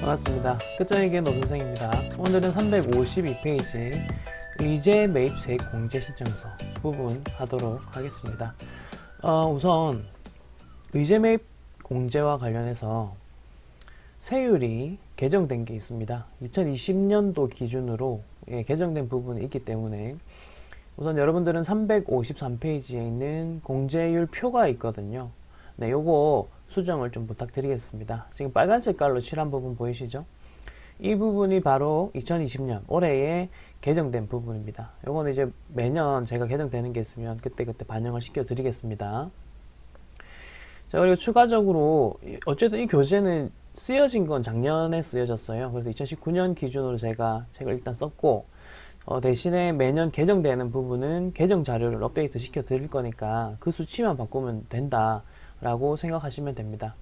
반갑습니다. 끝장에게 노선생입니다. 오늘은 352페이지 의제 매입 세액 공제 신청서 부분 하도록 하겠습니다. 우선 의제 매입 공제와 관련해서 세율이 개정된 게 있습니다. 2020년도 기준으로 개정된 부분이 있기 때문에 우선 여러분들은 353페이지에 있는 공제율 표가 있거든요. 네, 요거 수정을 좀 부탁드리겠습니다. 지금 빨간 색깔로 칠한 부분 보이시죠? 이 부분이 바로 2020년 올해에 개정된 부분입니다. 요거는 이제 매년 제가 개정되는 게 있으면 그때그때 반영을 시켜 드리겠습니다. 자, 그리고 추가적으로 어쨌든 이 교재는 쓰여진 건 작년에 쓰여졌어요. 그래서 2019년 기준으로 제가 책을 일단 썼고, 대신에 매년 개정되는 부분은 개정 자료를 업데이트 시켜 드릴 거니까 그 수치만 바꾸면 된다 라고 생각하시면 됩니다.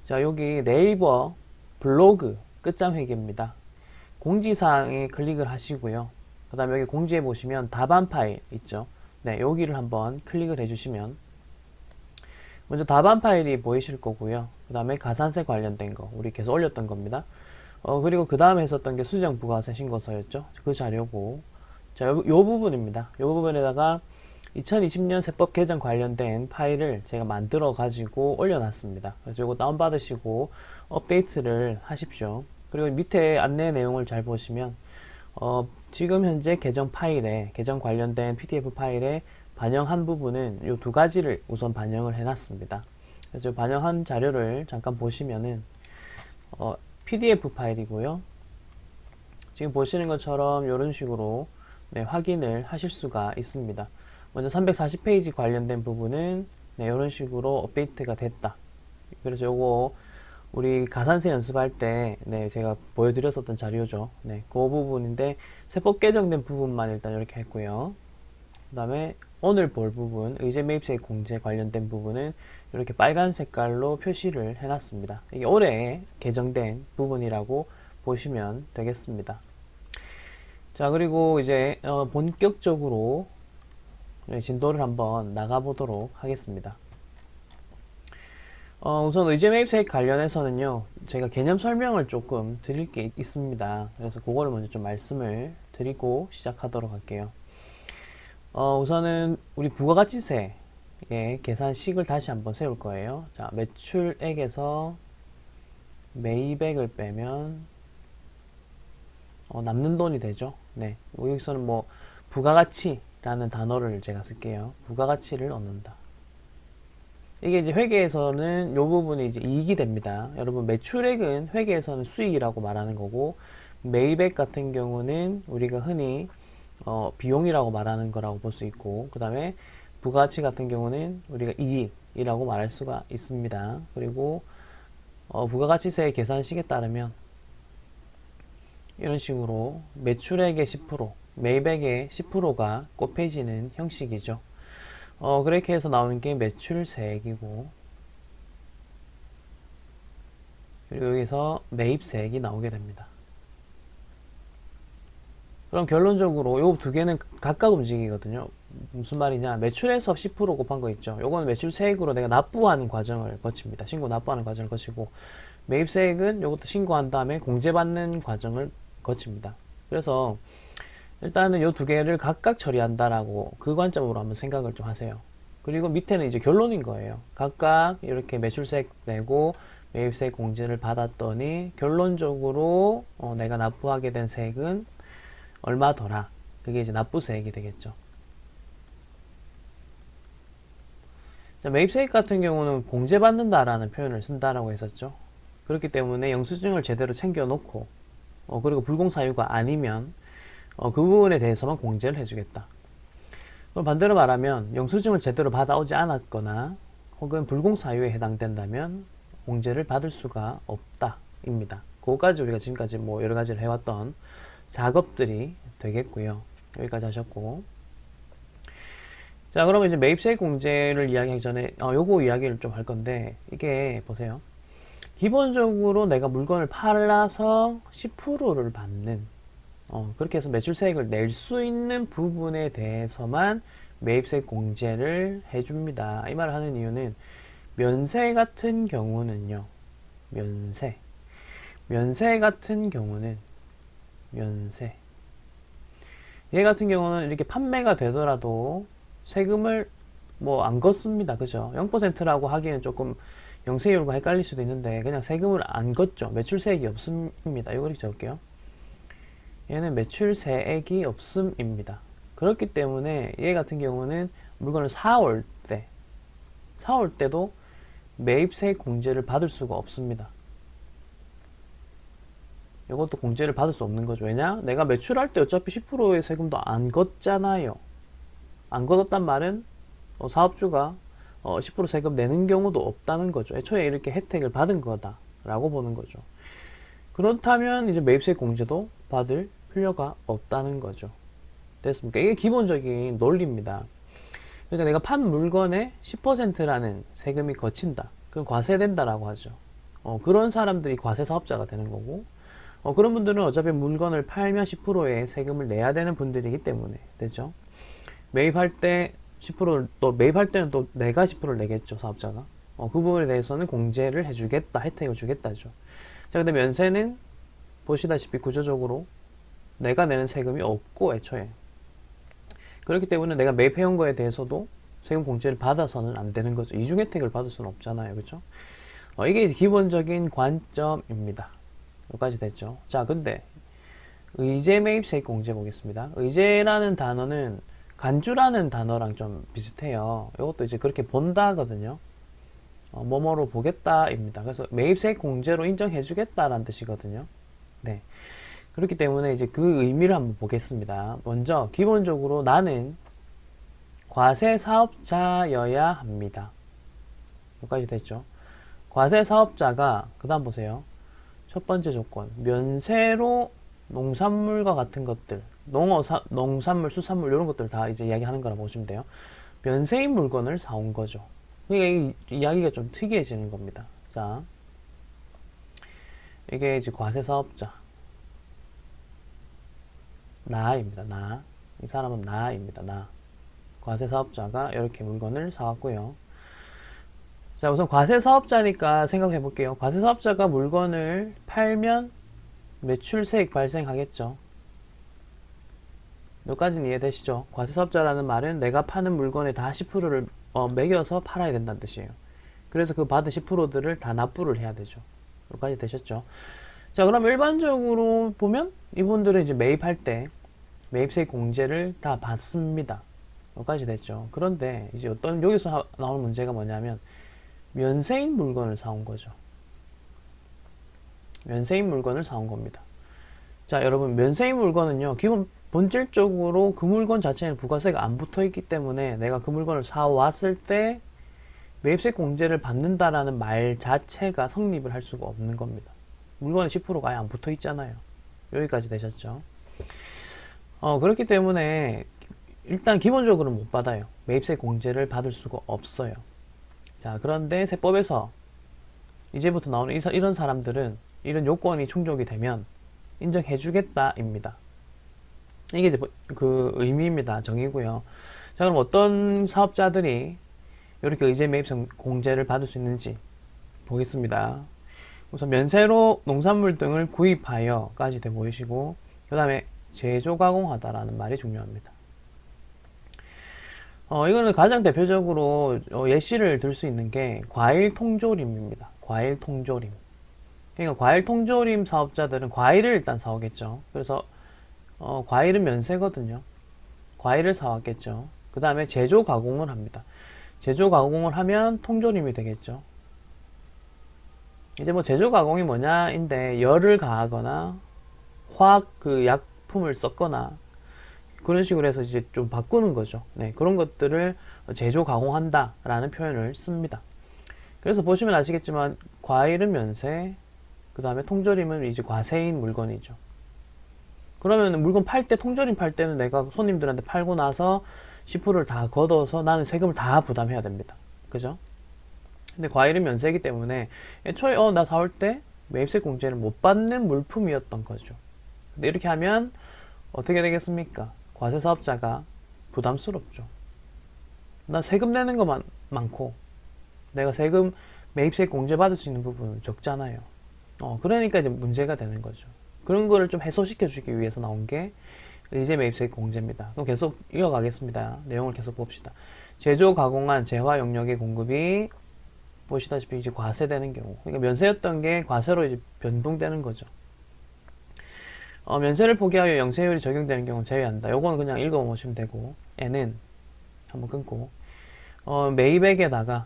자, 여기 네이버 블로그 끝장 회계입니다. 공지사항에 클릭을 하시고요. 그 다음에 여기 공지해 보시면 답안 파일 있죠. 네, 여기를 한번 클릭을 해주시면 먼저 답안 파일이 보이실 거고요. 그 다음에 가산세 관련된 거 우리 계속 올렸던 겁니다. 그리고 그 다음에 했었던 게 수정 부가세 신고서였죠. 그 자료고, 자, 요 부분입니다. 요 부분에다가 2020년 세법 개정 관련된 파일을 제가 만들어 가지고 올려놨습니다. 그래서 이거 다운받으시고 업데이트를 하십시오. 그리고 밑에 안내 내용을 잘 보시면 지금 현재 개정 파일에 개정 관련된 PDF 파일에 반영한 부분은 이 두 가지를 우선 반영을 해놨습니다. 그래서 반영한 자료를 잠깐 보시면은 PDF 파일이고요. 지금 보시는 것처럼 이런 식으로 네, 확인을 하실 수가 있습니다. 먼저 340페이지 관련된 부분은 네, 이런 식으로 업데이트가 됐다. 그래서 요거 우리 가산세 연습할 때 네, 제가 보여드렸었던 자료죠. 네, 그 부분인데 세법 개정된 부분만 일단 이렇게 했고요. 그 다음에 오늘 볼 부분 의제 매입세 공제 관련된 부분은 이렇게 빨간 색깔로 표시를 해놨습니다. 이게 올해 개정된 부분이라고 보시면 되겠습니다. 자, 그리고 이제 본격적으로 진도를 한번 나가보도록 하겠습니다. 우선 의제 매입세 관련해서는요, 제가 개념 설명을 조금 드릴 게 있습니다. 그래서 그거를 먼저 좀 말씀을 드리고 시작하도록 할게요. 우선은 우리 부가가치세의 계산식을 다시 한번 세울 거예요. 자, 매출액에서 매입액을 빼면 남는 돈이 되죠. 네, 여기서는 뭐 부가가치라는 단어를 제가 쓸게요. 부가가치를 얻는다. 이게 이제 회계에서는 이 부분이 이제 이익이 됩니다. 여러분, 매출액은 회계에서는 수익이라고 말하는 거고, 매입액 같은 경우는 우리가 흔히 비용이라고 말하는 거라고 볼 수 있고, 그 다음에 부가가치 같은 경우는 우리가 이익이라고 말할 수가 있습니다. 그리고 부가가치세의 계산식에 따르면 이런 식으로 매출액의 10%, 매입액의 10%가 곱해지는 형식이죠. 그렇게 해서 나오는 게 매출세액이고, 그리고 여기서 매입세액이 나오게 됩니다. 그럼 결론적으로 요 두 개는 각각 움직이거든요. 무슨 말이냐, 매출에서 10% 곱한 거 있죠. 요거는 매출세액으로 내가 납부하는 과정을 거칩니다. 신고 납부하는 과정을 거치고, 매입세액은 요것도 신고한 다음에 공제받는 과정을 거칩니다. 그래서 일단은 요 두 개를 각각 처리한다라고 그 관점으로 한번 생각을 좀 하세요. 그리고 밑에는 이제 결론인 거예요. 각각 이렇게 매출세액 내고 매입세액 공제를 받았더니 결론적으로 내가 납부하게 된 세액은 얼마더라. 그게 이제 납부세액이 되겠죠. 자, 매입세액 같은 경우는 공제받는다라는 표현을 쓴다라고 했었죠. 그렇기 때문에 영수증을 제대로 챙겨놓고 그리고 불공사유가 아니면 그 부분에 대해서만 공제를 해주겠다. 그럼 반대로 말하면 영수증을 제대로 받아오지 않았거나 혹은 불공사유에 해당된다면 공제를 받을 수가 없다 입니다. 그거까지 우리가 지금까지 뭐 여러 가지를 해왔던 작업들이 되겠고요. 여기까지 하셨고, 자, 그러면 이제 매입세액 공제를 이야기하기 전에 요거 이야기를 좀 할 건데, 이게 보세요. 기본적으로 내가 물건을 팔아서 10%를 받는 그렇게 해서 매출세액을 낼 수 있는 부분에 대해서만 매입세액 공제를 해줍니다. 이 말을 하는 이유는 면세 같은 경우는요, 면세 면세 같은 경우는 얘 같은 경우는 이렇게 판매가 되더라도 세금을 뭐 안 걷습니다. 그죠? 0%라고 하기에는 조금 영세율과 헷갈릴 수도 있는데 그냥 세금을 안 걷죠. 매출세액이 없음입니다. 이거 이렇게 적을게요. 얘는 매출세액이 없음입니다. 그렇기 때문에 얘 같은 경우는 물건을 사올 때도 매입세액 공제를 받을 수가 없습니다. 이것도 공제를 받을 수 없는 거죠. 왜냐? 내가 매출할 때 어차피 10%의 세금도 안 걷잖아요. 안 걷었단 말은 사업주가 10% 세금 내는 경우도 없다는 거죠. 애초에 이렇게 혜택을 받은 거다라고 보는 거죠. 그렇다면 이제 매입세 공제도 받을 필요가 없다는 거죠. 됐습니까? 이게 기본적인 논리입니다. 그러니까 내가 판 물건에 10%라는 세금이 거친다. 그럼 과세된다라고 하죠. 그런 사람들이 과세 사업자가 되는 거고, 그런 분들은 어차피 물건을 팔면 10%의 세금을 내야 되는 분들이기 때문에 되죠. 매입할 때 10%를 또 매입할 때는 또 내가 10%를 내겠죠, 사업자가. 그 부분에 대해서는 공제를 해주겠다, 혜택을 주겠다죠. 자, 근데 면세는 보시다시피 구조적으로 내가 내는 세금이 없고 애초에 그렇기 때문에 내가 매입해온 거에 대해서도 세금 공제를 받아서는 안 되는 거죠. 이중 혜택을 받을 수는 없잖아요, 그렇죠? 이게 기본적인 관점입니다. 여기까지 됐죠. 자, 근데 의제 매입세액 공제 보겠습니다. 의제라는 단어는 간주라는 단어랑 좀 비슷해요. 이것도 이제 그렇게 본다거든요. 뭐뭐로 보겠다입니다. 그래서 매입세액 공제로 인정해주겠다라는 뜻이거든요. 네. 그렇기 때문에 이제 그 의미를 한번 보겠습니다. 먼저 기본적으로 나는 과세 사업자여야 합니다. 여기까지 됐죠. 과세 사업자가 그 다음 보세요. 첫 번째 조건, 면세로 농산물과 같은 것들, 농산물, 수산물 이런 것들 다 이제 이야기하는 거라 보시면 돼요. 면세인 물건을 사온 거죠. 그러니까 이 이야기가 좀 특이해지는 겁니다. 자, 이게 이제 과세 사업자 나입니다. 나. 이 사람은 나입니다. 나. 과세 사업자가 이렇게 물건을 사왔고요. 자, 우선 과세 사업자니까 생각해 볼게요. 과세 사업자가 물건을 팔면 매출세액 발생하겠죠. 여기까지는 이해되시죠? 과세 사업자라는 말은 내가 파는 물건에 다 10%를 매겨서 팔아야 된다는 뜻이에요. 그래서 그 받은 10%들을 다 납부를 해야 되죠. 여기까지 되셨죠? 자, 그럼 일반적으로 보면 이분들은 이제 매입할 때 매입세액 공제를 다 받습니다. 여기까지 됐죠. 그런데 이제 여기서 나오는 문제가 뭐냐면 면세인 물건을 사온 거죠. 면세인 물건을 사온 겁니다. 자, 여러분, 면세인 물건은요, 기본 본질적으로 그 물건 자체에는 부가세가 안 붙어 있기 때문에 내가 그 물건을 사왔을 때 매입세 공제를 받는다라는 말 자체가 성립을 할 수가 없는 겁니다. 물건에 10%가 아예 안 붙어 있잖아요. 여기까지 되셨죠? 그렇기 때문에 일단 기본적으로 못 받아요. 매입세 공제를 받을 수가 없어요. 자, 그런데 세법에서 이제부터 나오는 이런 사람들은 이런 요건이 충족이 되면 인정해주겠다입니다. 이게 이제 그 의미입니다. 정의고요. 자, 그럼 어떤 사업자들이 이렇게 의제 매입 공제를 받을 수 있는지 보겠습니다. 우선 면세로 농산물 등을 구입하여까지 돼 보이시고, 그 다음에 제조 가공하다라는 말이 중요합니다. 이거는 가장 대표적으로 예시를 들 수 있는 게 과일 통조림입니다. 과일 통조림. 그러니까 과일 통조림 사업자들은 과일을 일단 사오겠죠. 그래서 과일은 면세거든요. 과일을 사왔겠죠. 그 다음에 제조 가공을 합니다. 제조 가공을 하면 통조림이 되겠죠. 이제 뭐 제조 가공이 뭐냐인데 열을 가하거나 화학 그 약품을 썼거나 그런 식으로 해서 이제 좀 바꾸는 거죠. 네, 그런 것들을 제조 가공한다 라는 표현을 씁니다. 그래서 보시면 아시겠지만 과일은 면세, 그 다음에 통조림은 이제 과세인 물건이죠. 그러면 물건 팔 때, 통조림 팔 때는 내가 손님들한테 팔고 나서 10%를 다 걷어서 나는 세금을 다 부담해야 됩니다. 그죠? 근데 과일은 면세이기 때문에 애초에 나 사올 때 매입세 공제를 못 받는 물품이었던 거죠. 근데 이렇게 하면 어떻게 되겠습니까? 과세 사업자가 부담스럽죠. 나 세금 내는 것만 많고 내가 세금 매입세 공제 받을 수 있는 부분은 적잖아요. 그러니까 이제 문제가 되는 거죠. 그런 거를 좀 해소시켜 주기 위해서 나온 게 의제 매입세액 공제입니다. 그럼 계속 이어가겠습니다. 내용을 계속 봅시다. 제조 가공한 재화 용역의 공급이 보시다시피 이제 과세되는 경우, 그러니까 면세였던 게 과세로 이제 변동되는 거죠. 면세를 포기하여 영세율이 적용되는 경우 제외한다. 요거는 그냥 읽어보시면 되고, N은 한번 끊고, 매입액에다가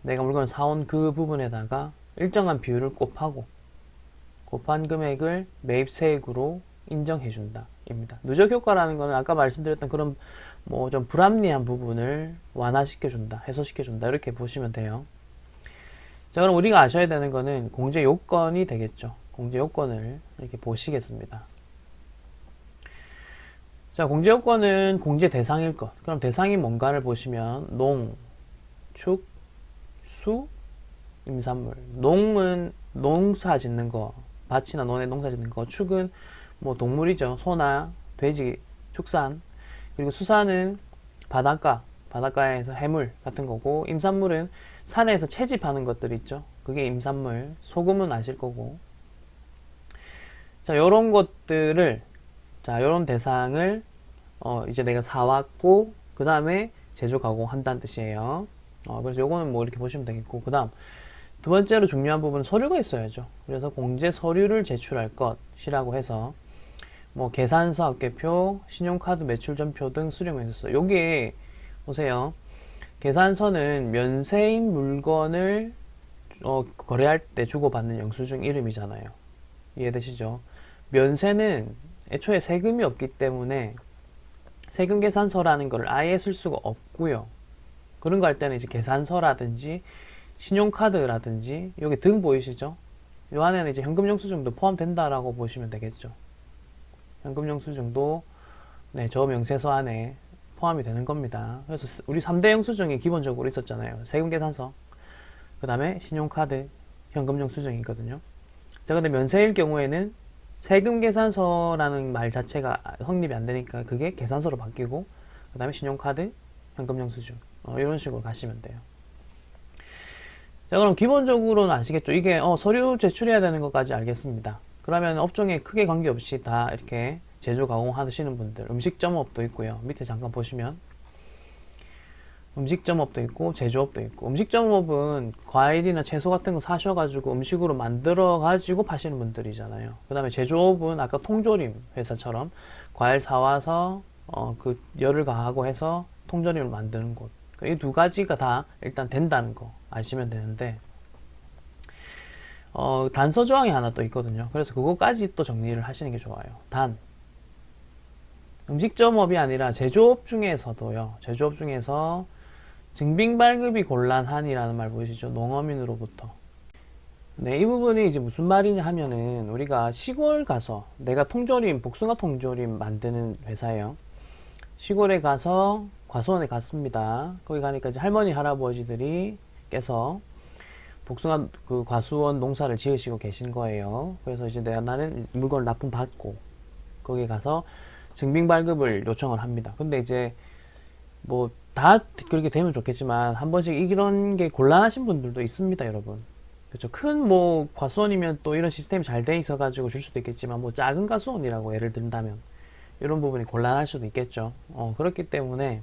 내가 물건을 사온 그 부분에다가 일정한 비율을 곱한 금액을 매입세액으로 인정해준다. 입니다. 누적 효과라는 거는 아까 말씀드렸던 그런 뭐 좀 불합리한 부분을 완화시켜준다, 해소시켜준다, 이렇게 보시면 돼요. 자, 그럼 우리가 아셔야 되는 거는 공제 요건이 되겠죠. 공제 요건을 이렇게 보시겠습니다. 자, 공제 요건은 공제 대상일 것. 그럼 대상이 뭔가를 보시면 농, 축, 수, 임산물. 농은 농사 짓는 거, 밭이나 논에 농사 짓는 거. 축은 뭐 동물이죠. 소나 돼지, 축산. 그리고 수산은 바닷가에서 해물 같은 거고, 임산물은 산에서 채집하는 것들 있죠. 그게 임산물. 소금은 아실 거고. 자, 요런 것들을, 자, 요런 대상을 이제 내가 사왔고, 그 다음에 제조 가공한다는 뜻이에요. 그래서 요거는 뭐 이렇게 보시면 되겠고, 그 다음 두 번째로 중요한 부분은 서류가 있어야죠. 그래서 공제 서류를 제출할 것이라고 해서 뭐 계산서, 합계표, 신용카드 매출전표 등 수령해서 요게 보세요. 계산서는 면세인 물건을 거래할 때 주고받는 영수증 이름이잖아요. 이해되시죠? 면세는 애초에 세금이 없기 때문에 세금 계산서라는 걸 아예 쓸 수가 없고요. 그런 거 할 때는 이제 계산서라든지 신용카드라든지 여기 등 보이시죠? 요 안에는 이제 현금 영수증도 포함된다라고 보시면 되겠죠. 현금 영수증도 네, 저 명세서 안에 포함이 되는 겁니다. 그래서 우리 3대 영수증이 기본적으로 있었잖아요. 세금 계산서, 그 다음에 신용카드, 현금 영수증이거든요. 자, 근데 면세일 경우에는 세금 계산서라는 말 자체가 성립이 안 되니까 그게 계산서로 바뀌고, 그 다음에 신용카드, 현금 영수증, 이런 식으로 가시면 돼요. 자, 그럼 기본적으로는 아시겠죠? 이게 서류 제출해야 되는 것까지 알겠습니다. 그러면 업종에 크게 관계없이 다 이렇게 제조 가공하시는 분들, 음식점업도 있고요. 밑에 잠깐 보시면 음식점업도 있고 제조업도 있고, 음식점업은 과일이나 채소 같은 거 사셔가지고 음식으로 만들어가지고 파시는 분들이잖아요. 그 다음에 제조업은 아까 통조림 회사처럼 과일 사와서 그 열을 가하고 해서 통조림을 만드는 곳. 이 두 가지가 다 일단 된다는 거 아시면 되는데, 단서 조항이 하나 또 있거든요. 그래서 그거까지 또 정리를 하시는 게 좋아요. 음식점업이 아니라 제조업 중에서도요. 제조업 중에서 증빙 발급이 곤란한이라는 말 보이시죠? 농어민으로부터. 네, 이 부분이 이제 무슨 말이냐 하면은 우리가 시골 가서 내가 복숭아 통조림 만드는 회사예요. 시골에 가서 과수원에 갔습니다. 거기 가니까 이제 할머니 할아버지들이 께서 복숭아 그 과수원 농사를 지으시고 계신 거예요. 그래서 이제 나는 물건을 납품받고 거기 가서 증빙 발급을 요청을 합니다. 근데 이제 뭐 다 그렇게 되면 좋겠지만 한 번씩 이런 게 곤란하신 분들도 있습니다, 여러분. 그렇죠. 큰 뭐 과수원이면 또 이런 시스템이 잘 돼 있어 가지고 줄 수도 있겠지만, 뭐 작은 과수원이라고 예를 든다면 이런 부분이 곤란할 수도 있겠죠. 그렇기 때문에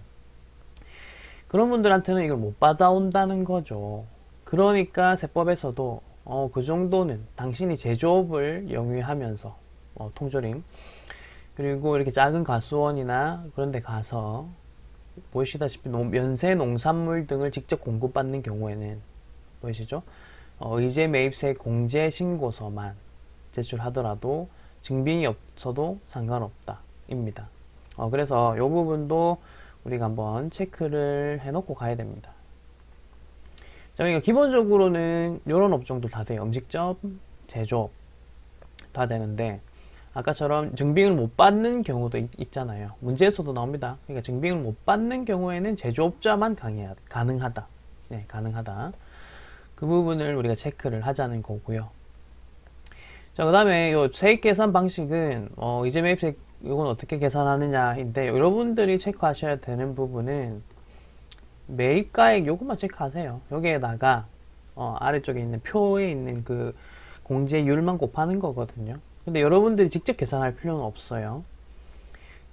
그런 분들한테는 이걸 못 받아온다는 거죠. 그러니까 세법에서도 그 정도는 당신이 제조업을 영위하면서 통조림, 그리고 이렇게 작은 과수원이나 그런 데 가서 보시다시피 면세 농산물 등을 직접 공급받는 경우에는 보이시죠? 의제 매입세 공제 신고서만 제출하더라도 증빙이 없어도 상관없다 입니다. 그래서 이 부분도 우리가 한번 체크를 해놓고 가야 됩니다. 자, 그러니까 기본적으로는 이런 업종도 다 돼요. 음식점, 제조업 다 되는데, 아까처럼 증빙을 못 받는 경우도 있잖아요. 문제에서도 나옵니다. 그러니까 증빙을 못 받는 경우에는 제조업자만 가능하다. 네, 가능하다. 그 부분을 우리가 체크를 하자는 거고요. 자, 그 다음에 요 세액 계산 방식은 이제 매입세액 이건 어떻게 계산하느냐인데, 여러분들이 체크하셔야 되는 부분은 매입가액 요것만 체크하세요. 여기에다가 아래쪽에 있는 표에 있는 그 공제율만 곱하는 거거든요. 근데 여러분들이 직접 계산할 필요는 없어요.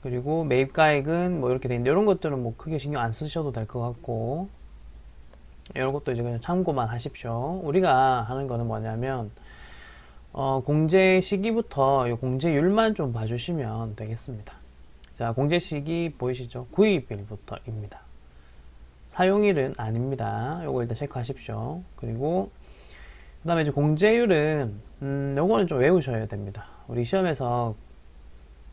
그리고 매입가액은 뭐 이렇게 돼 있는데 이런 것들은 뭐 크게 신경 안 쓰셔도 될 것 같고, 이런 것도 이제 그냥 참고만 하십시오. 우리가 하는 거는 뭐냐면 공제 시기부터 이 공제율만 좀 봐주시면 되겠습니다. 자, 공제 시기 보이시죠? 구입일부터입니다. 사용일은 아닙니다. 요거 일단 체크하십시오. 그리고 그 다음에 이제 공제율은 요거는 좀 외우셔야 됩니다. 우리 시험에서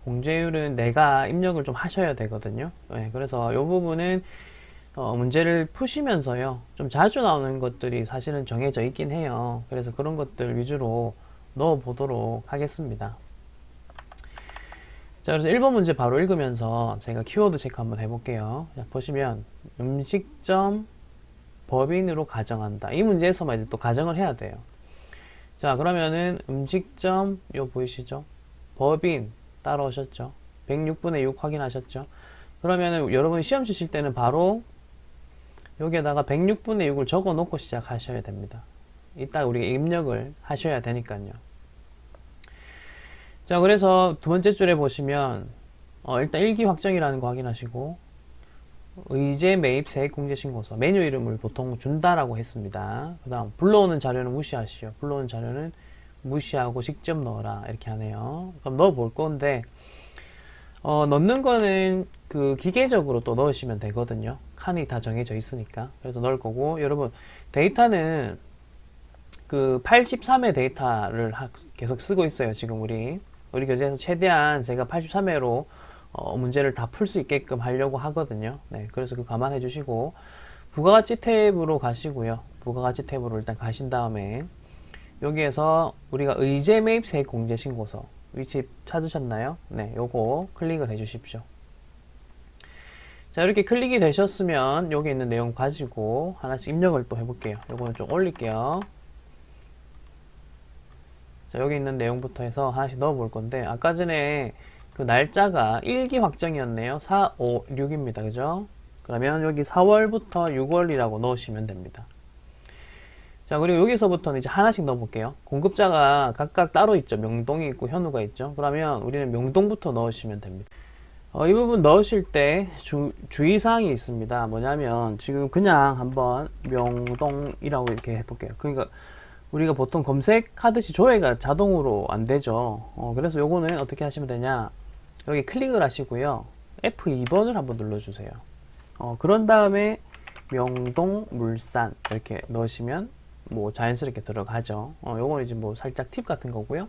공제율은 내가 입력을 좀 하셔야 되거든요. 네, 그래서 이 부분은 문제를 푸시면서요, 좀 자주 나오는 것들이 사실은 정해져 있긴 해요. 그래서 그런 것들 위주로 넣어 보도록 하겠습니다. 자, 그래서 1번 문제 바로 읽으면서 제가 키워드 체크 한번 해볼게요. 자, 보시면 음식점 법인으로 가정한다. 이 문제에서만 이제 또 가정을 해야 돼요. 자, 그러면은 음식점 요 보이시죠? 법인 따라오셨죠? 106분의 6 확인하셨죠? 그러면은 여러분 시험 치실 때는 바로 여기에다가 106분의 6을 적어 놓고 시작하셔야 됩니다. 이따 우리가 입력을 하셔야 되니까요. 자, 그래서 두 번째 줄에 보시면 일단 일기 확정이라는 거 확인하시고, 의제 매입 세액공제신고서 메뉴 이름을 보통 준다라고 했습니다. 그 다음 불러오는 자료는 무시하시오. 불러오는 자료는 무시하고 직접 넣어라 이렇게 하네요. 그럼 넣어 볼 건데 넣는 거는 그 기계적으로 또 넣으시면 되거든요. 칸이 다 정해져 있으니까. 그래서 넣을 거고, 여러분 데이터는 그 83회 데이터를 계속 쓰고 있어요. 지금 우리 교재에서 최대한 제가 83회로 문제를 다 풀 수 있게끔 하려고 하거든요. 네, 그래서 그 감안해 주시고 부가가치 탭으로 가시고요. 부가가치 탭으로 일단 가신 다음에 여기에서 우리가 의제 매입 세액 공제 신고서 위치 찾으셨나요? 네, 요거 클릭을 해 주십시오. 자, 이렇게 클릭이 되셨으면 여기 있는 내용 가지고 하나씩 입력을 또 해볼게요. 요거는 좀 올릴게요. 자, 여기 있는 내용부터 해서 하나씩 넣어 볼 건데, 아까 전에 그 날짜가 일기 확정이었네요. 4, 5, 6입니다. 그죠? 그러면 여기 4월부터 6월이라고 넣으시면 됩니다. 자, 그리고 여기서부터는 이제 하나씩 넣어 볼게요. 공급자가 각각 따로 있죠. 명동이 있고 현우가 있죠. 그러면 우리는 명동부터 넣으시면 됩니다. 이 부분 넣으실 때 주의사항이 있습니다. 뭐냐면 지금 그냥 한번 명동이라고 이렇게 해볼게요. 그러니까 우리가 보통 검색하듯이 조회가 자동으로 안 되죠. 그래서 요거는 어떻게 하시면 되냐, 여기 클릭을 하시고요, F2번을 한번 눌러주세요. 그런 다음에 명동 물산 이렇게 넣으시면 뭐 자연스럽게 들어가죠. 요거는 이제 뭐 살짝 팁 같은 거고요.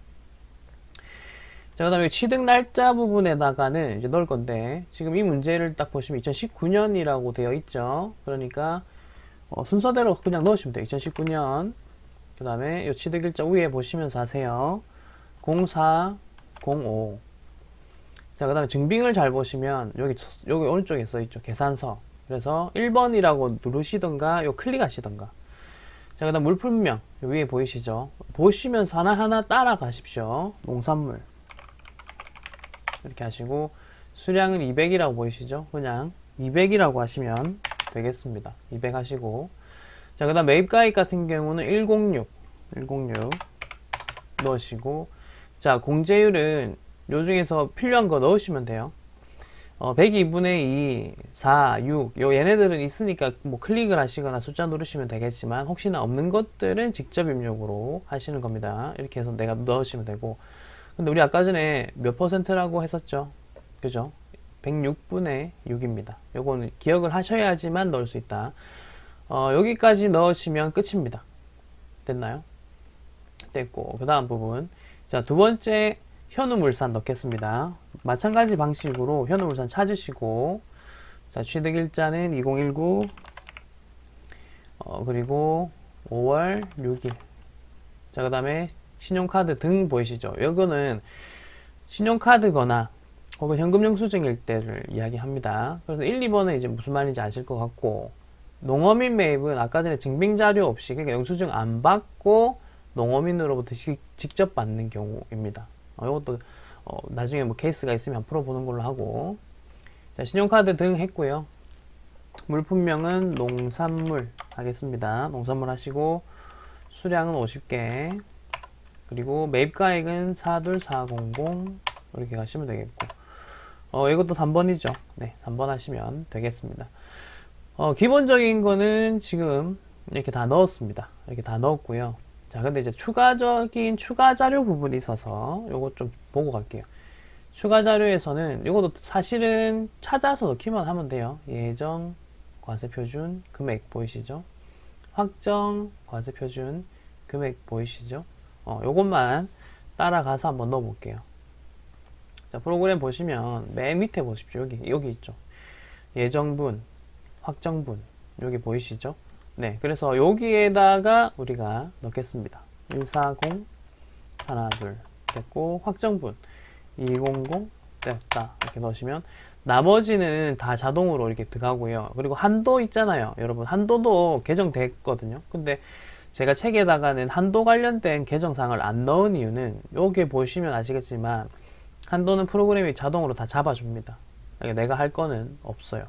자, 그 다음에 취득 날짜 부분에다가는 이제 넣을 건데, 지금 이 문제를 딱 보시면 2019년이라고 되어 있죠. 그러니까 순서대로 그냥 넣으시면 돼요. 2019년. 그 다음에 이 취득일자 위에 보시면서 하세요. 0405. 자, 그 다음에 증빙을 잘 보시면 여기 오른쪽에 써있죠. 계산서. 그래서 1번이라고 누르시던가 요 클릭하시던가. 자, 그 다음 물품명 위에 보이시죠? 보시면서 하나하나 따라가십시오. 농산물 이렇게 하시고, 수량은 200이라고 보이시죠? 그냥 200이라고 하시면 되겠습니다. 200 하시고, 자, 그 다음 매입가액 같은 경우는 106 넣으시고, 자, 공제율은 요 중에서 필요한 거 넣으시면 돼요. 102분의 2, 4, 6 요 얘네들은 있으니까 뭐 클릭을 하시거나 숫자 누르시면 되겠지만, 혹시나 없는 것들은 직접 입력으로 하시는 겁니다. 이렇게 해서 내가 넣으시면 되고, 근데 우리 아까 전에 몇 퍼센트라고 했었죠? 그죠? 106분의 6입니다. 요거는 기억을 하셔야지만 넣을 수 있다. 여기까지 넣으시면 끝입니다. 됐나요? 됐고, 그 다음 부분. 자, 두 번째 현우물산 넣겠습니다. 마찬가지 방식으로 현우물산 찾으시고, 자, 취득일자는 2019, 그리고 5월 6일. 자, 그 다음에 신용카드 등 보이시죠? 이거는 신용카드거나 혹은 현금 영수증일 때를 이야기합니다. 그래서 1, 2번은 이제 무슨 말인지 아실 것 같고, 농어민 매입은 아까 전에 증빙자료 없이, 그러니까 영수증 안 받고 농어민으로부터 직접 받는 경우입니다. 이것도 나중에 뭐 케이스가 있으면 풀어보는 걸로 하고, 자, 신용카드 등 했고요. 물품명은 농산물 하겠습니다. 농산물 하시고, 수량은 50개. 그리고 매입가액은 42400 이렇게 가시면 되겠고, 이것도 3번이죠. 네, 3번 하시면 되겠습니다. 기본적인 거는 지금 이렇게 다 넣었습니다. 이렇게 다 넣었고요. 자, 근데 이제 추가적인 추가 자료 부분이 있어서 요거 좀 보고 갈게요. 추가 자료에서는 요것도 사실은 찾아서 넣기만 하면 돼요. 예정 과세 표준 금액 보이시죠? 확정 과세 표준 금액 보이시죠? 요것만 따라가서 한번 넣어 볼게요. 자, 프로그램 보시면 맨 밑에 보십시오. 여기 있죠. 예정분, 확정분, 여기 보이시죠? 네, 그래서 여기에다가 우리가 넣겠습니다. 140, 하나, 둘, 됐고, 확정분, 200, 됐다. 이렇게 넣으시면, 나머지는 다 자동으로 이렇게 들어가고요. 그리고 한도 있잖아요. 여러분, 한도도 개정됐거든요. 근데 제가 책에다가는 한도 관련된 개정사항을 안 넣은 이유는, 여기 보시면 아시겠지만, 한도는 프로그램이 자동으로 다 잡아줍니다. 내가 할 거는 없어요.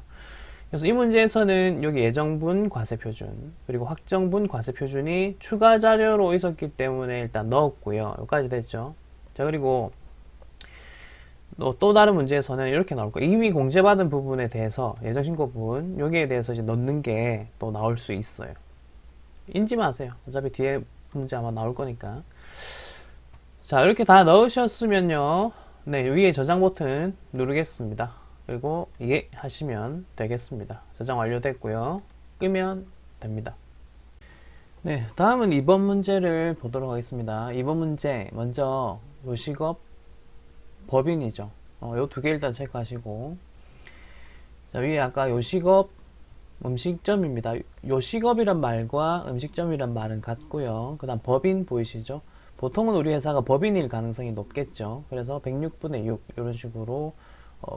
그래서 이 문제에서는 여기 예정분 과세표준 그리고 확정분 과세표준이 추가 자료로 있었기 때문에 일단 넣었고요. 여기까지 됐죠. 자, 그리고 또 다른 문제에서는 이렇게 나올 거예요. 이미 공제받은 부분에 대해서 예정신고 부분 여기에 대해서 이제 넣는 게 또 나올 수 있어요. 인지만 하세요. 어차피 뒤에 문제 아마 나올 거니까. 자, 이렇게 다 넣으셨으면요. 네, 위에 저장 버튼 누르겠습니다. 그리고 예 하시면 되겠습니다. 저장 완료됐고요. 끄면 됩니다. 네, 다음은 2번 문제를 보도록 하겠습니다. 2번 문제 먼저 요식업 법인이죠. 요 두 개 일단 체크하시고, 자, 위에 아까 요식업 음식점입니다. 요식업이란 말과 음식점이란 말은 같고요. 그 다음 법인 보이시죠? 보통은 우리 회사가 법인일 가능성이 높겠죠. 그래서 106분의 6 이런 식으로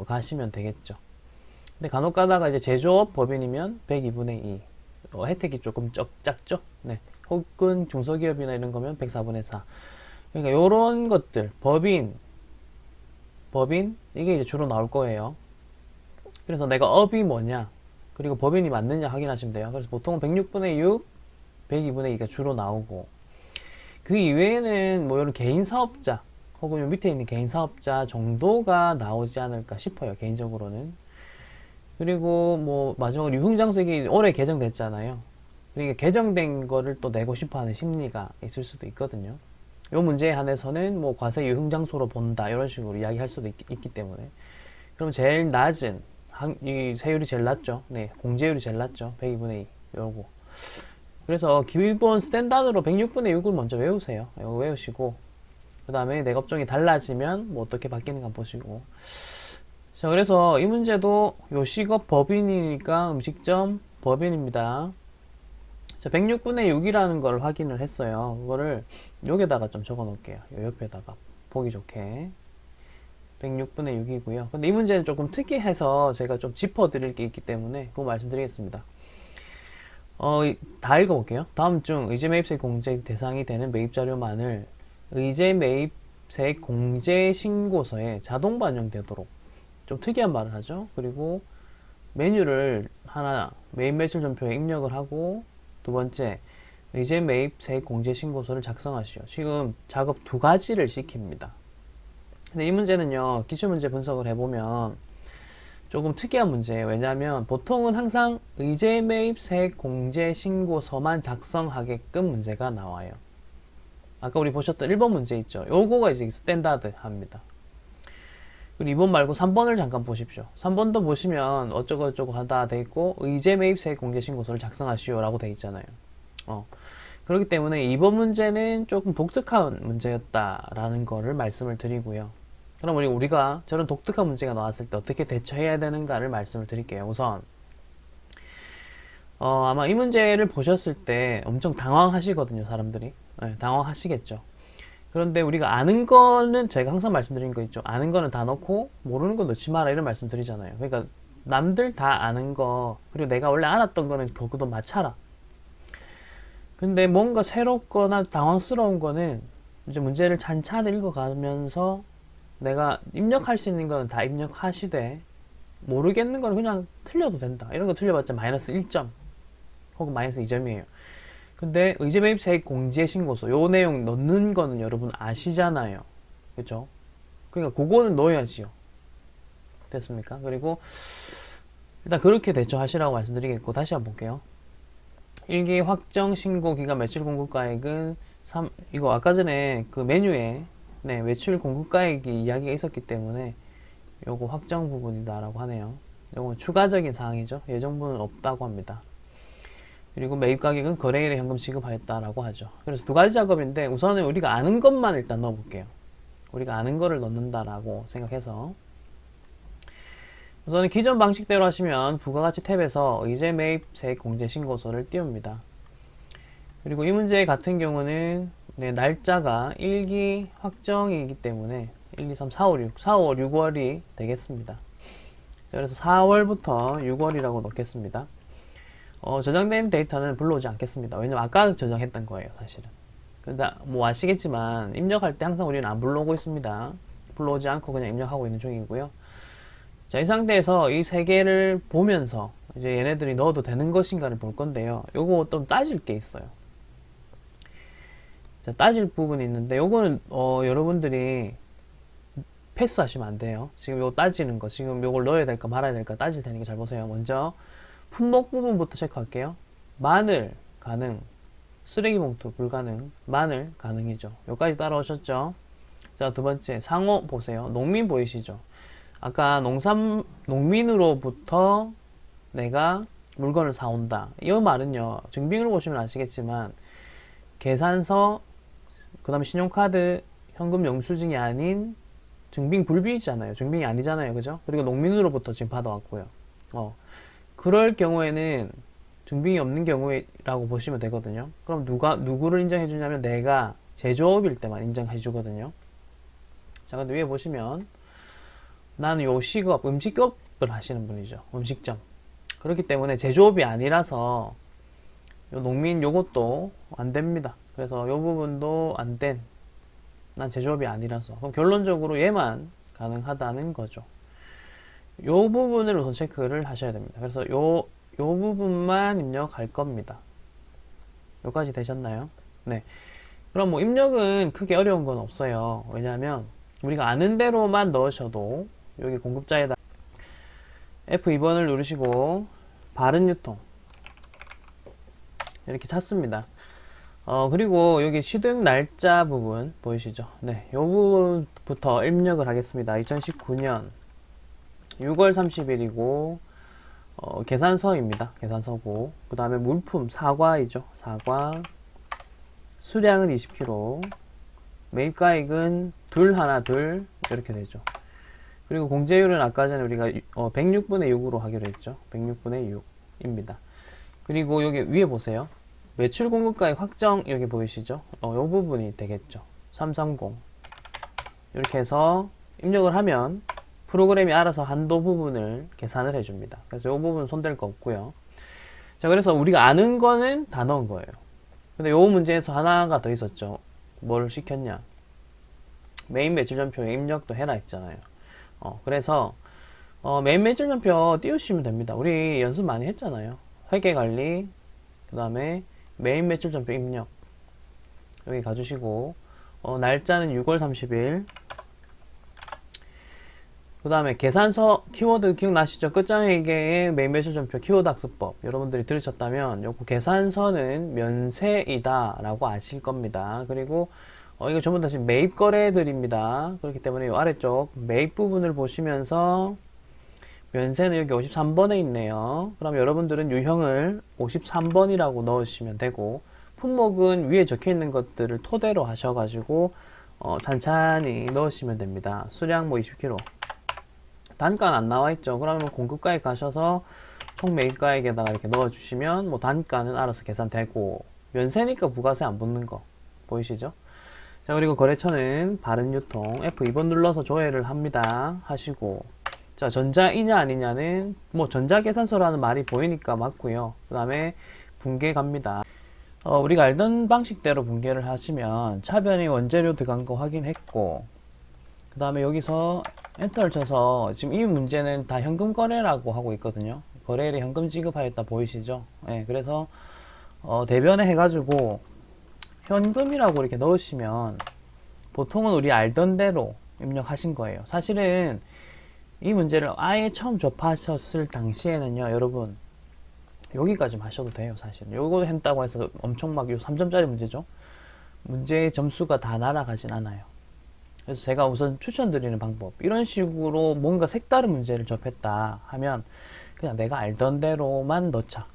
가시면 되겠죠. 근데 간혹 가다가 이제 제조업 법인이면 102분의 2 혜택이 조금 작죠. 네. 혹은 중소기업이나 이런 거면 104분의 4. 그러니까 요런 것들 법인 이게 이제 주로 나올 거예요. 그래서 내가 업이 뭐냐 그리고 법인이 맞느냐 확인하시면 돼요. 그래서 보통 106분의 6 102분의 2가 주로 나오고, 그 이외에는 뭐 이런 개인 사업자 혹은 요 밑에 있는 개인 사업자 정도가 나오지 않을까 싶어요, 개인적으로는. 그리고 뭐 마지막으로 유흥장소액이 올해 개정됐잖아요. 그러니까 개정된 거를 또 내고 싶어 하는 심리가 있을 수도 있거든요. 요 문제에 한해서는 뭐 과세 유흥장소로 본다 이런 식으로 이야기할 수도 있기 때문에, 그럼 제일 낮은 이 세율이 제일 낮죠. 네, 공제율이 제일 낮죠. 102분의 2 요거. 그래서 기본 스탠다드로 106분의 6을 먼저 외우세요. 이거 외우시고, 그 다음에 내 업종이 달라지면 뭐 어떻게 바뀌는가 보시고. 자, 그래서 이 문제도 요식업 법인이니까 음식점 법인입니다. 자, 106분의 6이라는 걸 확인을 했어요. 그거를 여기다가 좀 적어 놓을게요. 요 옆에다가 보기 좋게 106분의 6이고요. 근데 이 문제는 조금 특이해서 제가 좀 짚어 드릴 게 있기 때문에 그거 말씀드리겠습니다. 다 읽어볼게요. 다음 중 의제 매입세 공제 대상이 되는 매입 자료만을 의제 매입세 공제 신고서에 자동 반영되도록, 좀 특이한 말을 하죠. 그리고 메뉴를 하나 매입 매출 전표에 입력을 하고, 두 번째 의제 매입세 공제 신고서를 작성하시오. 지금 작업 두 가지를 시킵니다. 근데 이 문제는요, 기출문제 분석을 해보면 조금 특이한 문제예요. 왜냐하면 보통은 항상 의제 매입세 공제 신고서만 작성하게끔 문제가 나와요. 아까 우리 보셨던 1번 문제 있죠. 요거가 이제 스탠다드 합니다. 그리고 2번 말고 3번을 잠깐 보십시오. 3번도 보시면 어쩌고저쩌고 하다 돼 있고, 의제 매입세 공제 신고서를 작성하시오 라고 돼 있잖아요. 그렇기 때문에 2번 문제는 조금 독특한 문제였다라는 거를 말씀을 드리고요. 그럼 우리가 저런 독특한 문제가 나왔을 때 어떻게 대처해야 되는가를 말씀을 드릴게요. 우선 아마 이 문제를 보셨을 때 엄청 당황하시거든요, 사람들이. 네, 당황하시겠죠. 그런데 우리가 아는 거는 제가 항상 말씀드리는 거 있죠. 아는 거는 다 넣고 모르는 거 넣지 마라 이런 말씀 드리잖아요. 그러니까 남들 다 아는 거, 그리고 내가 원래 알았던 거는 거기도 맞춰라. 근데 뭔가 새롭거나 당황스러운 거는 이제 문제를 찬찬히 읽어가면서 내가 입력할 수 있는 거는 다 입력하시되, 모르겠는 거는 그냥 틀려도 된다. 이런 거 틀려봤자 마이너스 1점 혹은 마이너스 2점이에요. 근데 의제 매입 세액 공제 신고서 요 내용 넣는 거는 여러분 아시잖아요. 그죠? 그러니까 그거는 넣어야지요. 됐습니까? 그리고 일단 그렇게 대처하시라고 말씀드리겠고, 다시 한번 볼게요. 일기 확정 신고 기간 매출 공급가액은 이거 아까 전에 그 메뉴에 네, 매출 공급가액이 이야기가 있었기 때문에 요거 확정 부분이다 라고 하네요. 요건 추가적인 사항이죠. 예정분은 없다고 합니다. 그리고 매입 가격은 거래일에 현금 지급하였다라고 하죠. 그래서 두 가지 작업인데 우선은 우리가 아는 것만 일단 넣어볼게요. 우리가 아는 거를 넣는다라고 생각해서 우선은 기존 방식대로 하시면 부가가치 탭에서 의제 매입 세액 공제 신고서를 띄웁니다. 그리고 이 문제 같은 경우는 네, 날짜가 일기 확정이기 때문에 1, 2, 3, 4, 5, 6, 4, 5, 6월이 되겠습니다. 그래서 4월부터 6월이라고 넣겠습니다. 저장된 데이터는 불러오지 않겠습니다. 왜냐면 아까 저장했던 거예요, 사실은. 근데 뭐 아시겠지만 입력할 때 항상 우리는 안 불러오고 있습니다. 불러오지 않고 그냥 입력하고 있는 중이고요. 자, 이 상태에서 이 세 개를 보면서 이제 얘네들이 넣어도 되는 것인가를 볼 건데요. 요거 좀 따질 게 있어요. 자, 따질 부분이 있는데 요거는 여러분들이 패스하시면 안 돼요. 지금 요거 따지는 거, 지금 요걸 넣어야 될까 말아야 될까 따질 테니까 잘 보세요. 먼저 품목 부분부터 체크할게요. 마늘 가능, 쓰레기 봉투 불가능, 마늘 가능이죠. 여기까지 따라오셨죠? 자, 두 번째 상호 보세요. 농민 보이시죠? 아까 농민으로부터 내가 물건을 사온다. 이 말은요, 증빙으로 보시면 아시겠지만 계산서, 그 다음에 신용카드, 현금 영수증이 아닌 증빙 불비잖아요. 증빙이 아니잖아요. 그죠? 그리고 농민으로부터 지금 받아왔고요. 그럴 경우에는 증빙이 없는 경우라고 보시면 되거든요. 그럼 누구를 인정해 주냐면 내가 제조업일 때만 인정해 주거든요. 자, 근데 위에 보시면 나는 요 식업, 음식업을 하시는 분이죠. 음식점. 그렇기 때문에 제조업이 아니라서 요 농민 요것도 안 됩니다. 그래서 요 부분도 안 된, 난 제조업이 아니라서. 그럼 결론적으로 얘만 가능하다는 거죠. 요 부분을 우선 체크를 하셔야 됩니다. 그래서 요 부분만 입력할 겁니다. 여기까지 되셨나요? 네. 그럼 뭐 입력은 크게 어려운 건 없어요. 왜냐하면 우리가 아는 대로만 넣으셔도 여기 공급자에다 F2번을 누르시고 바른 유통 이렇게 찾습니다. 그리고 여기 취득 날짜 부분 보이시죠? 네, 이 부분부터 입력을 하겠습니다. 2019년 6월 30일이고 계산서입니다. 계산서고 그 다음에 물품 사과이죠. 사과 수량은 20kg 매입가액은 둘 이렇게 되죠. 그리고 공제율은 아까 전에 우리가 106분의 6으로 하기로 했죠. 106분의 6입니다. 그리고 여기 위에 보세요. 매출 공급가액 확정 여기 보이시죠? 이 부분이 되겠죠. 330 이렇게 해서 입력을 하면 프로그램이 알아서 한도 부분을 계산을 해줍니다. 그래서 이 부분 손댈 거 없고요. 자, 그래서 우리가 아는 거는 다 넣은 거예요. 근데 이 문제에서 하나가 더 있었죠. 뭘 시켰냐? 메인 매출전표에 입력도 해라 했잖아요. 그래서 메인 매출전표 띄우시면 됩니다. 우리 연습 많이 했잖아요. 회계관리, 그 다음에 메인 매출전표 입력 여기 가주시고 날짜는 6월 30일 그 다음에 계산서 키워드 기억나시죠? 끝장회계의 메인 매출전표 키워드 학습법 여러분들이 들으셨다면 요거 계산서는 면세이다 라고 아실 겁니다. 그리고 이거 전부 다 지금 매입 거래들입니다. 그렇기 때문에 이 아래쪽 매입 부분을 보시면서 면세는 여기 53번에 있네요. 그럼 여러분들은 유형을 53번이라고 넣으시면 되고 품목은 위에 적혀 있는 것들을 토대로 하셔가지고 찬찬히 넣으시면 됩니다. 수량 뭐 20kg 단가는 안 나와 있죠. 그러면 공급가액 가셔서 총 매입가액에다가 이렇게 넣어주시면 뭐 단가는 알아서 계산되고 면세니까 부가세 안 붙는 거 보이시죠? 자, 그리고 거래처는 바른 유통 F2번 눌러서 조회를 합니다. 하시고 자, 전자이냐 아니냐는 뭐 전자계산서라는 말이 보이니까 맞고요. 그 다음에 분계 갑니다. 우리가 알던 방식대로 분계를 하시면 차변이 원재료 들어간 거 확인했고 그 다음에 여기서 엔터를 쳐서 지금 이 문제는 다 현금 거래라고 하고 있거든요. 거래일에 현금 지급하였다 보이시죠? 네, 그래서 대변에 해가지고 현금이라고 이렇게 넣으시면 보통은 우리 알던 대로 입력하신 거예요. 사실은 이 문제를 아예 처음 접하셨을 당시에는요, 여러분, 여기까지 하셔도 돼요, 사실. 요거 했다고 해서 엄청 막 요 3점짜리 문제죠. 문제의 점수가 다 날아가진 않아요. 그래서 제가 우선 추천드리는 방법, 이런 식으로 뭔가 색다른 문제를 접했다 하면 그냥 내가 알던 대로만 넣자.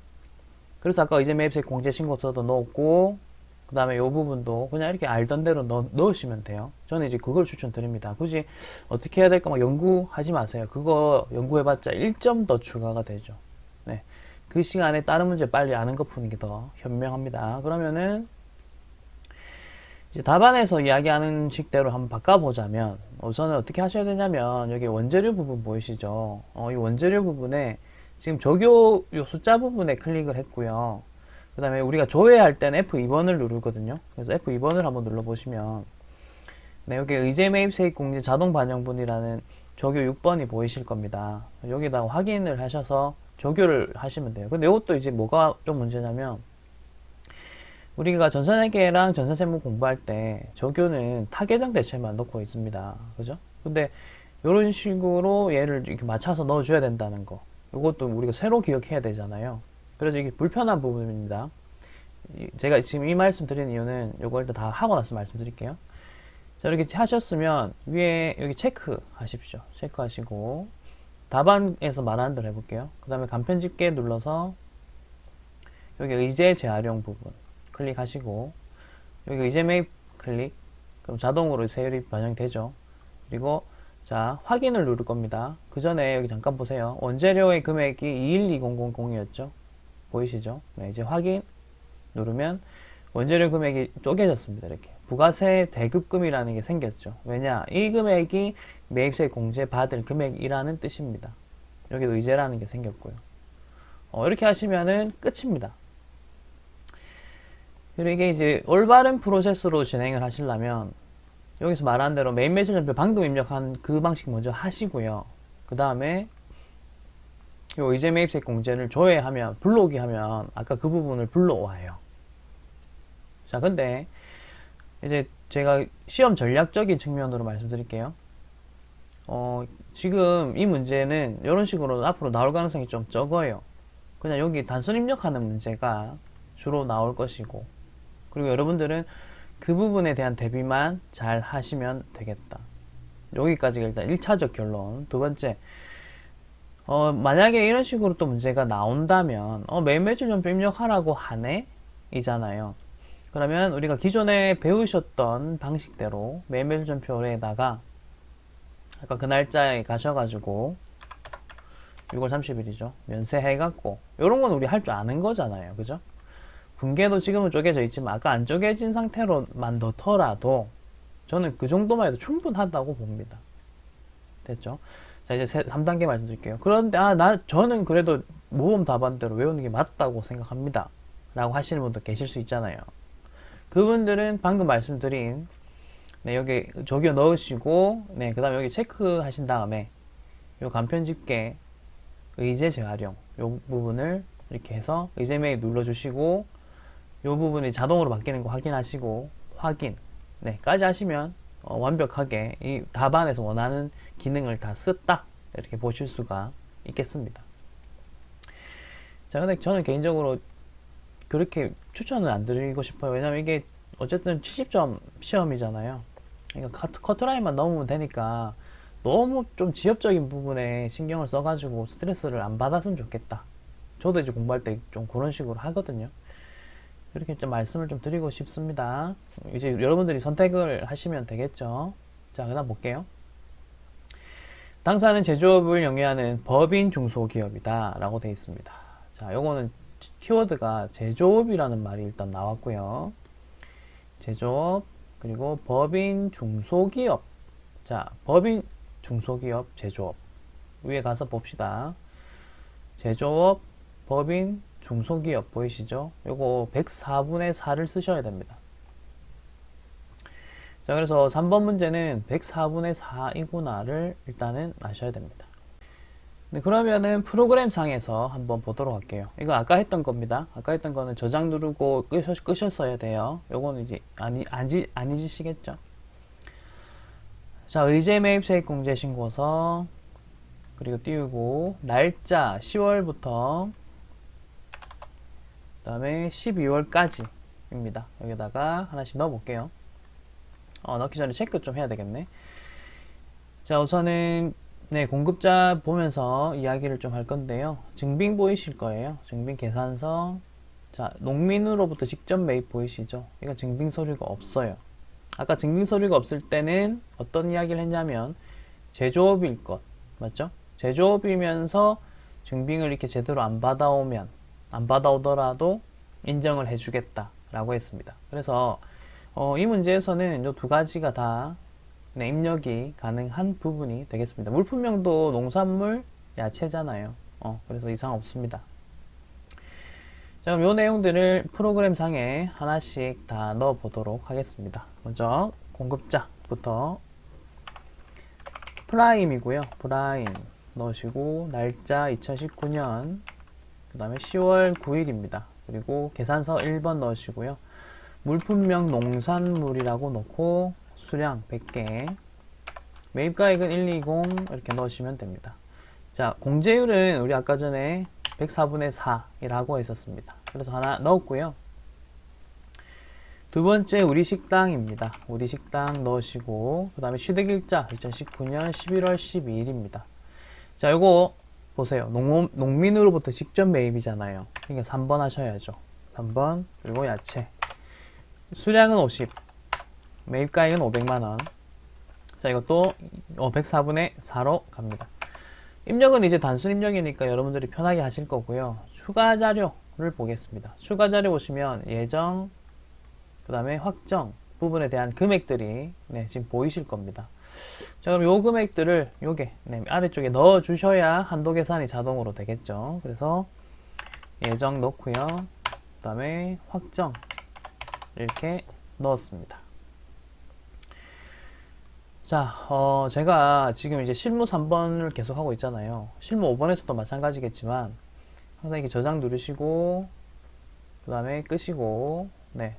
그래서 아까 이제 매입세액 공제 신고서도 넣었고, 그 다음에 이 부분도 그냥 이렇게 알던 대로 넣으시면 돼요. 저는 이제 그걸 추천드립니다. 굳이 어떻게 해야 될까 막 연구하지 마세요. 그거 연구해봤자 1점 더 추가가 되죠. 네. 그 시간에 다른 문제 빨리 아는 것 푸는 게 더 현명합니다. 그러면은 이제 답안에서 이야기하는 식대로 한번 바꿔보자면, 우선은 어떻게 하셔야 되냐면, 여기 원재료 부분 보이시죠? 이 원재료 부분에 지금 적요 요 숫자 부분에 클릭을 했고요. 그 다음에 우리가 조회할 때는 F2번을 누르거든요. 그래서 F2번을 한번 눌러보시면, 네, 여기 의제 매입 세액 공제 자동 반영분이라는 적요 6번이 보이실 겁니다. 여기다가 확인을 하셔서 적요를 하시면 돼요. 근데 이것도 이제 뭐가 좀 문제냐면, 우리가 전산회계랑 전산세무 공부할 때 적요는 타계정 대체만 넣고 있습니다. 그죠? 근데 이런 식으로 얘를 이렇게 맞춰서 넣어줘야 된다는 거. 이것도 우리가 새로 기억해야 되잖아요. 그래서 이게 불편한 부분입니다. 제가 지금 이 말씀 드리는 이유는 이걸 일단 다 하고 나서 말씀드릴게요. 자, 이렇게 하셨으면 위에 여기 체크 하십시오. 체크하시고 답안에서 말하는 대로 해볼게요. 그 다음에 간편 집계 눌러서 여기 의제 재활용 부분 클릭하시고 여기 의제 매입 클릭, 그럼 자동으로 세율이 반영이 되죠. 그리고 자, 확인을 누를 겁니다. 그 전에 여기 잠깐 보세요. 원재료의 금액이 212000이었죠. 보이시죠? 네, 이제 확인 누르면 원재료 금액이 쪼개졌습니다. 이렇게 부가세 대급금이라는 게 생겼죠. 왜냐? 이 금액이 매입세 공제 받을 금액이라는 뜻입니다. 여기도 의제라는 게 생겼고요. 이렇게 하시면은 끝입니다. 그리고 이게 이제 올바른 프로세스로 진행을 하시려면 여기서 말한 대로 메인 매출전표 방금 입력한 그 방식 먼저 하시고요. 그 다음에 요 의제 매입세 공제를 조회하면 불러오기 하면 아까 그 부분을 불러와요. 자, 근데 이제 제가 시험 전략적인 측면으로 말씀드릴게요. 지금 이 문제는 이런 식으로 앞으로 나올 가능성이 좀 적어요. 그냥 여기 단순 입력하는 문제가 주로 나올 것이고, 그리고 여러분들은 그 부분에 대한 대비만 잘 하시면 되겠다. 여기까지가 일단 1차적 결론. 두 번째, 만약에 이런 식으로 또 문제가 나온다면, 매일 매출 전표 입력하라고 하네? 이잖아요. 그러면 우리가 기존에 배우셨던 방식대로 매일 매출 전표에다가 아까 그 날짜에 가셔가지고 6월 30일이죠. 면세해갖고, 요런 건 우리 할 줄 아는 거잖아요. 그죠? 분계도 지금은 쪼개져 있지만 아까 안 쪼개진 상태로만 넣더라도 저는 그 정도만 해도 충분하다고 봅니다. 됐죠? 자, 이제 3단계 말씀드릴게요. 그런데 저는 그래도 모범 답안대로 외우는 게 맞다고 생각합니다. 라고 하시는 분도 계실 수 있잖아요. 그분들은 방금 말씀드린 네, 여기 적요 넣으시고 네, 그 다음에 여기 체크 하신 다음에 요 간편 집계 의제 재활용 요 부분을 이렇게 해서 의제 매입 눌러주시고 이 부분이 자동으로 바뀌는 거 확인하시고 확인 네, 까지 하시면 완벽하게 이 답안에서 원하는 기능을 다 썼다 이렇게 보실 수가 있겠습니다. 자, 근데 저는 개인적으로 그렇게 추천은 안 드리고 싶어요. 왜냐면 이게 어쨌든 70점 시험이잖아요. 그러니까 커트라인만 넘으면 되니까 너무 좀 지엽적인 부분에 신경을 써가지고 스트레스를 안 받았으면 좋겠다. 저도 이제 공부할 때 좀 그런 식으로 하거든요. 이렇게 좀 말씀을 좀 드리고 싶습니다. 이제 여러분들이 선택을 하시면 되겠죠. 자, 그 다음 볼게요. 당사는 제조업을 영위하는 법인 중소기업이다 라고 되어 있습니다. 자, 요거는 키워드가 제조업이라는 말이 일단 나왔고요. 제조업 그리고 법인 중소기업. 자, 법인 중소기업 제조업 위에 가서 봅시다. 제조업 법인 중소기업 보이시죠? 요거 104분의 4를 쓰셔야 됩니다. 자, 그래서 3번 문제는 104분의 4이구나를 일단은 아셔야 됩니다. 네, 그러면은 프로그램 상에서 한번 보도록 할게요. 이거 아까 했던 겁니다. 아까 했던 거는 저장 누르고 끄셨어야 돼요. 요거는 이제 안 잊으시겠죠? 자, 의제 매입 세액 공제 신고서, 그리고 띄우고 날짜 10월부터 그 다음에 12월까지입니다. 여기다가 하나씩 넣어 볼게요. 넣기 전에 체크 좀 해야 되겠네. 자, 우선은 네, 공급자 보면서 이야기를 좀 할 건데요. 증빙 보이실 거예요. 증빙 계산서. 자, 농민으로부터 직접 매입 보이시죠? 이거 증빙 서류가 없어요. 아까 증빙 서류가 없을 때는 어떤 이야기를 했냐면 제조업일 것, 맞죠? 제조업이면서 증빙을 이렇게 제대로 안 받아오더라도 인정을 해주겠다라고 했습니다. 그래서 이 문제에서는 이 두 가지가 다 네, 입력이 가능한 부분이 되겠습니다. 물품명도 농산물, 야채잖아요. 그래서 이상 없습니다. 자, 그럼 이 내용들을 프로그램 상에 하나씩 다 넣어 보도록 하겠습니다. 먼저 공급자부터 프라임이고요. 프라임 넣으시고 날짜 2019년 그 다음에 10월 9일입니다. 그리고 계산서 1번 넣으시고요. 물품명 농산물이라고 넣고 수량 100개, 매입가액은 120 이렇게 넣으시면 됩니다. 자, 공제율은 우리 아까 전에 104분의 4이라고 했었습니다. 그래서 하나 넣었고요. 두 번째 우리 식당입니다. 우리 식당 넣으시고 그 다음에 취득일자 2019년 11월 12일입니다. 자, 요거 보세요. 농민으로부터 직접 매입이잖아요. 그러니까 3번 하셔야죠. 3번. 그리고 야채 수량은 50, 매입가액은 500만원. 자, 이것도 104분의 4로 갑니다. 입력은 이제 단순 입력이니까 여러분들이 편하게 하실 거고요. 추가 자료를 보겠습니다. 추가 자료 보시면 예정, 그 다음에 확정 부분에 대한 금액들이 네, 지금 보이실 겁니다. 자, 그럼 요 금액들을 네, 아래쪽에 넣어 주셔야 한도 계산이 자동으로 되겠죠. 그래서 예정 넣고요. 그 다음에 확정 이렇게 넣었습니다. 자, 제가 지금 이제 실무 3번을 계속 하고 있잖아요. 실무 5번에서도 마찬가지겠지만 항상 이렇게 저장 누르시고 그 다음에 끄시고 네.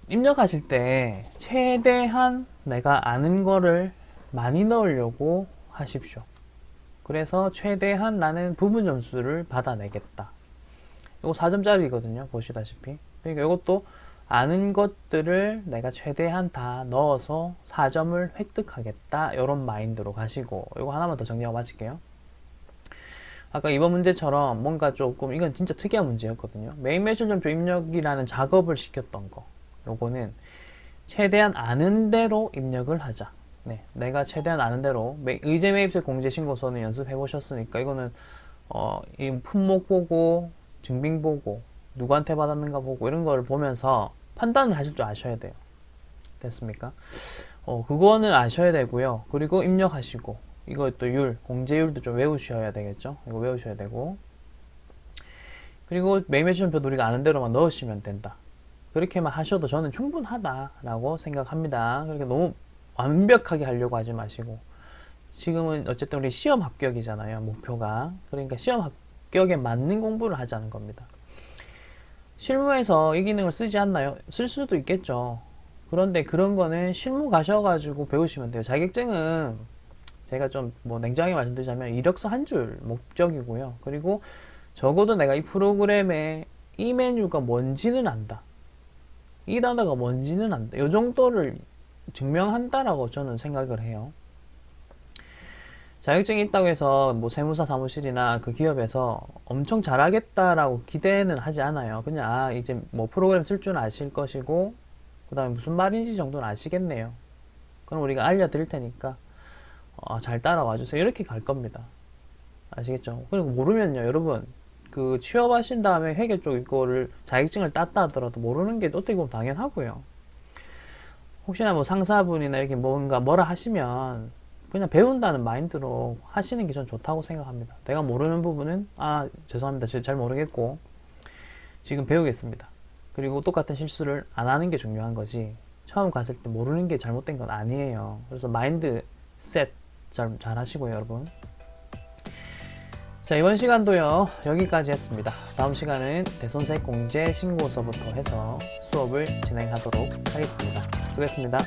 입력하실 때 최대한 내가 아는 거를 많이 넣으려고 하십시오. 그래서 최대한 나는 부분 점수를 받아내겠다. 이거 4점짜리거든요. 보시다시피. 그러니까 이것도 아는 것들을 내가 최대한 다 넣어서 4점을 획득하겠다. 이런 마인드로 가시고, 이거 하나만 더 정리하고 마칠게요. 아까 이번 문제처럼 뭔가 조금, 이건 진짜 특이한 문제였거든요. 메인 매출점표 입력이라는 작업을 시켰던 거. 요거는 최대한 아는 대로 입력을 하자. 네, 내가 최대한 아는 대로 의제 매입세 공제 신고서는 연습해 보셨으니까 이거는 이 품목 보고 증빙 보고 누구한테 받았는가 보고 이런 거를 보면서 판단을 하실 줄 아셔야 돼요. 됐습니까? 그거는 아셔야 되고요. 그리고 입력하시고 이것도 공제율도 좀 외우셔야 되겠죠. 이거 외우셔야 되고 그리고 매일 매출표도 우리가 아는 대로만 넣으시면 된다. 그렇게만 하셔도 저는 충분하다라고 생각합니다. 그러니까 너무 완벽하게 하려고 하지 마시고 지금은 어쨌든 우리 시험 합격이잖아요. 목표가. 그러니까 시험 합격에 맞는 공부를 하자는 겁니다. 실무에서 이 기능을 쓰지 않나요? 쓸 수도 있겠죠. 그런데 그런 거는 실무 가셔가지고 배우시면 돼요. 자격증은 제가 좀 뭐 냉정하게 말씀드리자면 이력서 한 줄 목적이고요. 그리고 적어도 내가 이 프로그램의 이 메뉴가 뭔지는 안다. 이 단어가 뭔지는 안다. 이 정도를 증명한다라고 저는 생각을 해요. 자격증이 있다고 해서 뭐 세무사 사무실이나 그 기업에서 엄청 잘하겠다라고 기대는 하지 않아요. 그냥 이제 뭐 프로그램 쓸 줄 아실 것이고 그 다음에 무슨 말인지 정도는 아시겠네요. 그럼 우리가 알려드릴 테니까 잘 따라와 주세요. 이렇게 갈 겁니다. 아시겠죠? 그리고 모르면요, 여러분 그 취업하신 다음에 회계 쪽 이거를 자격증을 땄다 하더라도 모르는 게 어떻게 보면 당연하고요. 혹시나 뭐 상사분이나 이렇게 뭐라 하시면 그냥 배운다는 마인드로 하시는 게 전 좋다고 생각합니다. 내가 모르는 부분은 죄송합니다. 잘 모르겠고 지금 배우겠습니다. 그리고 똑같은 실수를 안 하는 게 중요한 거지 처음 갔을 때 모르는 게 잘못된 건 아니에요. 그래서 마인드 셋 잘 하시고요, 여러분. 자, 이번 시간도요, 여기까지 했습니다. 다음 시간은 대손색 공제 신고서부터 해서 수업을 진행하도록 하겠습니다. 수고했습니다.